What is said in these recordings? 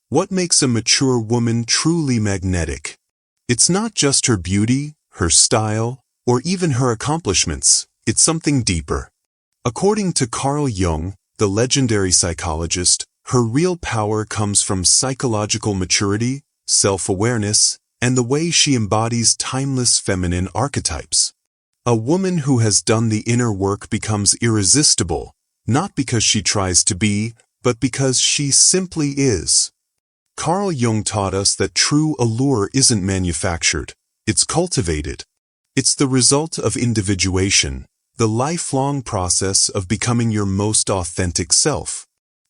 What makes a mature woman truly magnetic? It's not just her beauty, her style, or even her accomplishments. It's something deeper. According to Carl Jung, the legendary psychologist, her real power comes from psychological maturity, self-awareness, and the way she embodies timeless feminine archetypes. A woman who has done the inner work becomes irresistible, not because she tries to be, but because she simply is. Carl Jung taught us that true allure isn't manufactured, it's cultivated. It's the result of individuation, the lifelong process of becoming your most authentic self.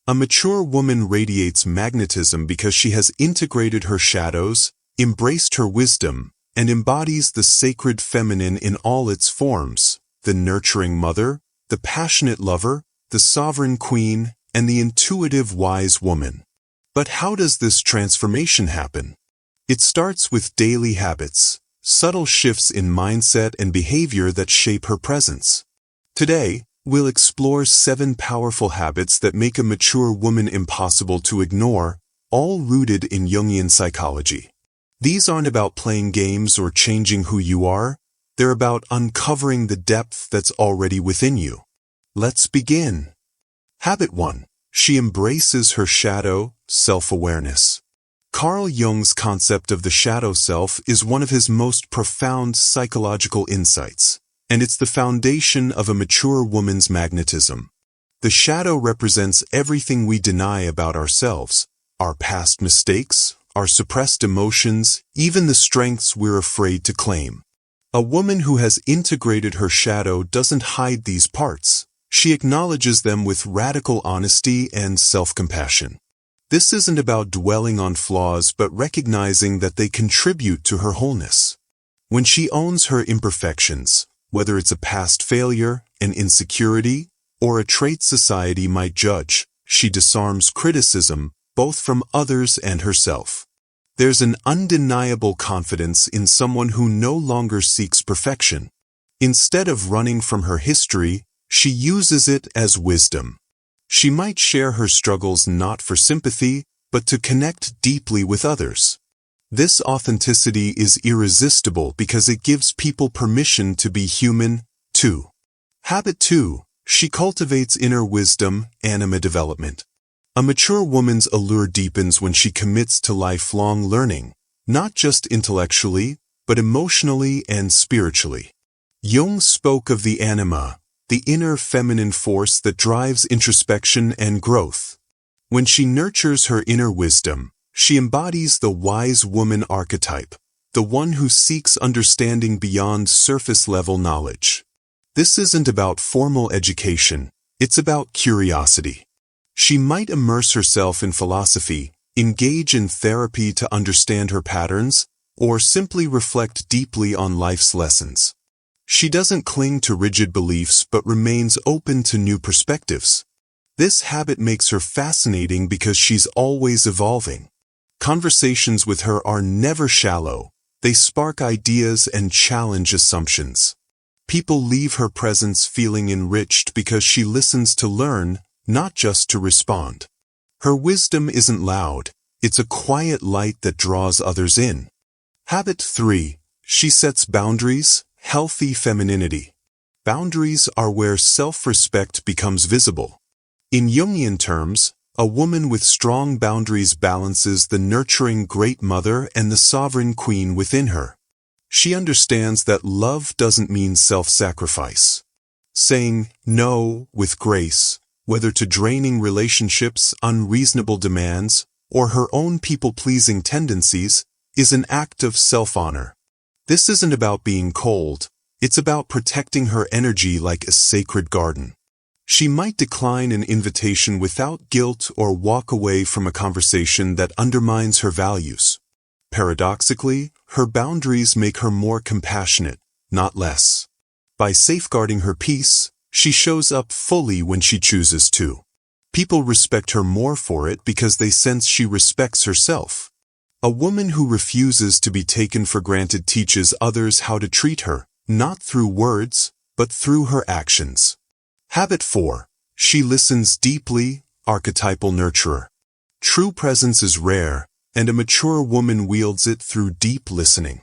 A mature woman radiates magnetism because she has integrated her shadows, embraced her wisdom, and embodies the sacred feminine in all its forms, the nurturing mother, the passionate lover, the sovereign queen, and the intuitive wise woman. But how does this transformation happen? It starts with daily habits, subtle shifts in mindset and behavior that shape her presence. Today, we'll explore 7 powerful habits that make a mature woman impossible to ignore, all rooted in Jungian psychology. These aren't about playing games or changing who you are, they're about uncovering the depth that's already within you. Let's begin. Habit 1. She embraces her shadow, self-awareness. Carl Jung's concept of the shadow self is one of his most profound psychological insights, and it's the foundation of a mature woman's magnetism. The shadow represents everything we deny about ourselves, our past mistakes, our suppressed emotions, even the strengths we're afraid to claim. A woman who has integrated her shadow doesn't hide these parts. She acknowledges them with radical honesty and self-compassion. This isn't about dwelling on flaws but recognizing that they contribute to her wholeness. When she owns her imperfections, whether it's a past failure, an insecurity, or a trait society might judge, she disarms criticism, both from others and herself. There's an undeniable confidence in someone who no longer seeks perfection. Instead of running from her history, she uses it as wisdom. She might share her struggles not for sympathy, but to connect deeply with others. This authenticity is irresistible because it gives people permission to be human, too. Habit 2. She cultivates inner wisdom, anima development. A mature woman's allure deepens when she commits to lifelong learning, not just intellectually, but emotionally and spiritually. Jung spoke of the anima, the inner feminine force that drives introspection and growth. When she nurtures her inner wisdom, she embodies the wise woman archetype, the one who seeks understanding beyond surface-level knowledge. This isn't about formal education, it's about curiosity. She might immerse herself in philosophy, engage in therapy to understand her patterns, or simply reflect deeply on life's lessons. She doesn't cling to rigid beliefs but remains open to new perspectives. This habit makes her fascinating because she's always evolving. Conversations with her are never shallow. They spark ideas and challenge assumptions. People leave her presence feeling enriched because she listens to learn, not just to respond. Her wisdom isn't loud. It's a quiet light that draws others in. Habit 3. She sets boundaries. Healthy femininity. Boundaries are where self-respect becomes visible. In Jungian terms, a woman with strong boundaries balances the nurturing great mother and the sovereign queen within her. She understands that love doesn't mean self-sacrifice. Saying no with grace, whether to draining relationships, unreasonable demands, or her own people-pleasing tendencies, is an act of self-honor. This isn't about being cold, it's about protecting her energy like a sacred garden. She might decline an invitation without guilt or walk away from a conversation that undermines her values. Paradoxically, her boundaries make her more compassionate, not less. By safeguarding her peace, she shows up fully when she chooses to. People respect her more for it because they sense she respects herself. A woman who refuses to be taken for granted teaches others how to treat her, not through words, but through her actions. Habit 4. She listens deeply, archetypal nurturer. True presence is rare, and a mature woman wields it through deep listening.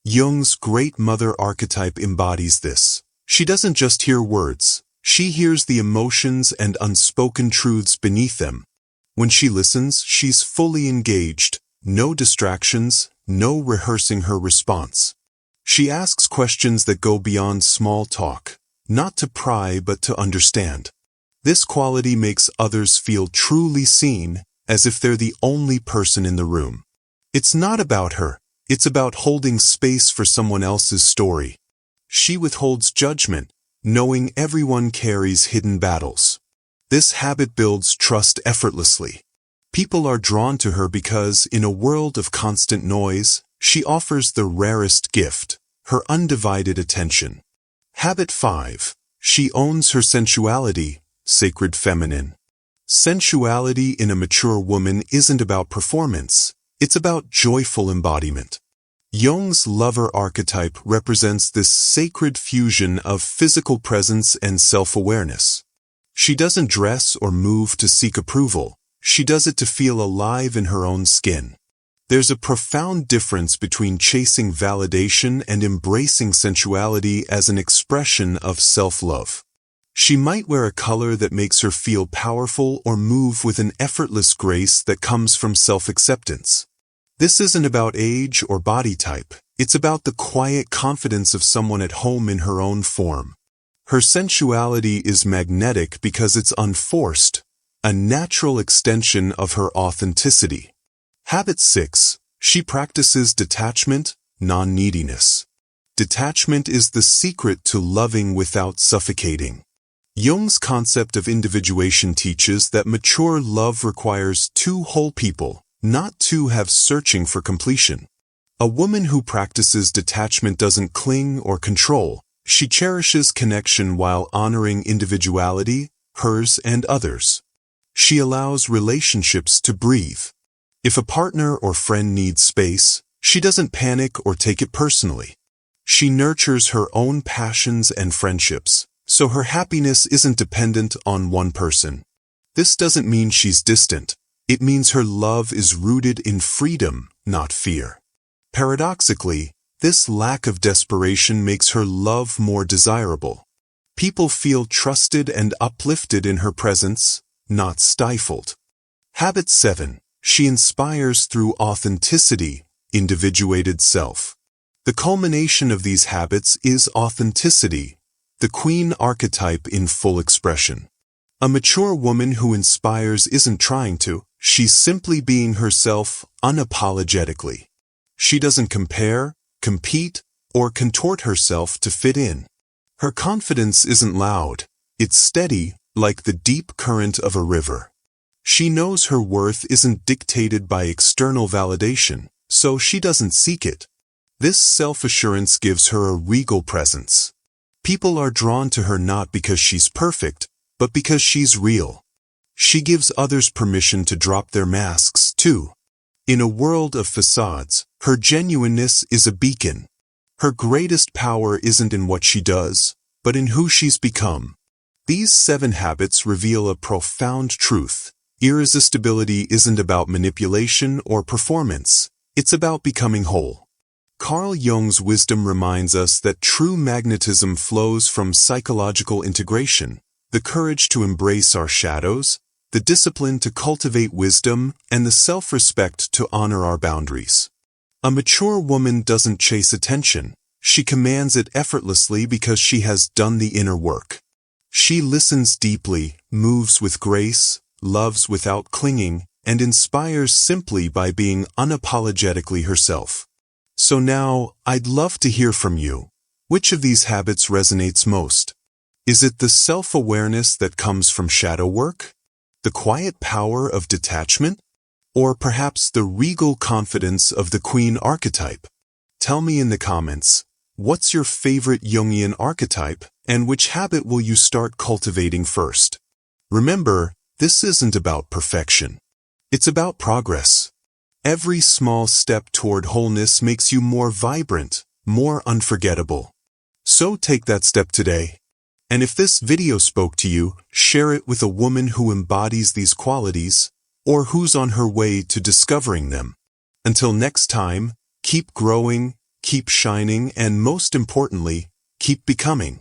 Jung's great mother archetype embodies this. She doesn't just hear words, she hears the emotions and unspoken truths beneath them. When she listens, she's fully engaged, no distractions, no rehearsing her response. She asks questions that go beyond small talk, not to pry but to understand. This quality makes others feel truly seen, as if they're the only person in the room. It's not about her, it's about holding space for someone else's story. She withholds judgment, knowing everyone carries hidden battles. This habit builds trust effortlessly. People are drawn to her because, in a world of constant noise, she offers the rarest gift, her undivided attention. Habit 5. She owns her sensuality, sacred feminine. Sensuality in a mature woman isn't about performance, it's about joyful embodiment. Jung's lover archetype represents this sacred fusion of physical presence and self-awareness. She doesn't dress or move to seek approval, she does it to feel alive in her own skin. There's a profound difference between chasing validation and embracing sensuality as an expression of self-love. She might wear a color that makes her feel powerful or move with an effortless grace that comes from self-acceptance. This isn't about age or body type, it's about the quiet confidence of someone at home in her own form. Her sensuality is magnetic because it's unforced, a natural extension of her authenticity. Habit 6. She practices detachment, non-neediness. Detachment is the secret to loving without suffocating. Jung's concept of individuation teaches that mature love requires two whole people, not two halves searching for completion. A woman who practices detachment doesn't cling or control. She cherishes connection while honoring individuality, hers and others. She allows relationships to breathe. If a partner or friend needs space, she doesn't panic or take it personally. She nurtures her own passions and friendships, so her happiness isn't dependent on one person. This doesn't mean she's distant. It means her love is rooted in freedom, not fear. Paradoxically, this lack of desperation makes her love more desirable. People feel trusted and uplifted in her presence, not stifled. Habit 7. She inspires through authenticity, individuated self. The culmination of these habits is authenticity, the queen archetype in full expression. A mature woman who inspires isn't trying to, she's simply being herself unapologetically. She doesn't compare, compete, or contort herself to fit in. Her confidence isn't loud, it's steady, like the deep current of a river. She knows her worth isn't dictated by external validation, so she doesn't seek it. This self-assurance gives her a regal presence. People are drawn to her not because she's perfect, but because she's real. She gives others permission to drop their masks, too. In a world of facades, her genuineness is a beacon. Her greatest power isn't in what she does, but in who she's become. These 7 habits reveal a profound truth. Irresistibility isn't about manipulation or performance. It's about becoming whole. Carl Jung's wisdom reminds us that true magnetism flows from psychological integration, the courage to embrace our shadows, the discipline to cultivate wisdom, and the self-respect to honor our boundaries. A mature woman doesn't chase attention. She commands it effortlessly because she has done the inner work. She listens deeply, moves with grace, loves without clinging, and inspires simply by being unapologetically herself. So now, I'd love to hear from you. Which of these habits resonates most? Is it the self-awareness that comes from shadow work? The quiet power of detachment? Or perhaps the regal confidence of the queen archetype? Tell me in the comments, what's your favorite Jungian archetype, and which habit will you start cultivating first? Remember, this isn't about perfection. It's about progress. Every small step toward wholeness makes you more vibrant, more unforgettable. So take that step today. And if this video spoke to you, share it with a woman who embodies these qualities, or who's on her way to discovering them. Until next time, keep growing, keep shining, and most importantly, keep becoming.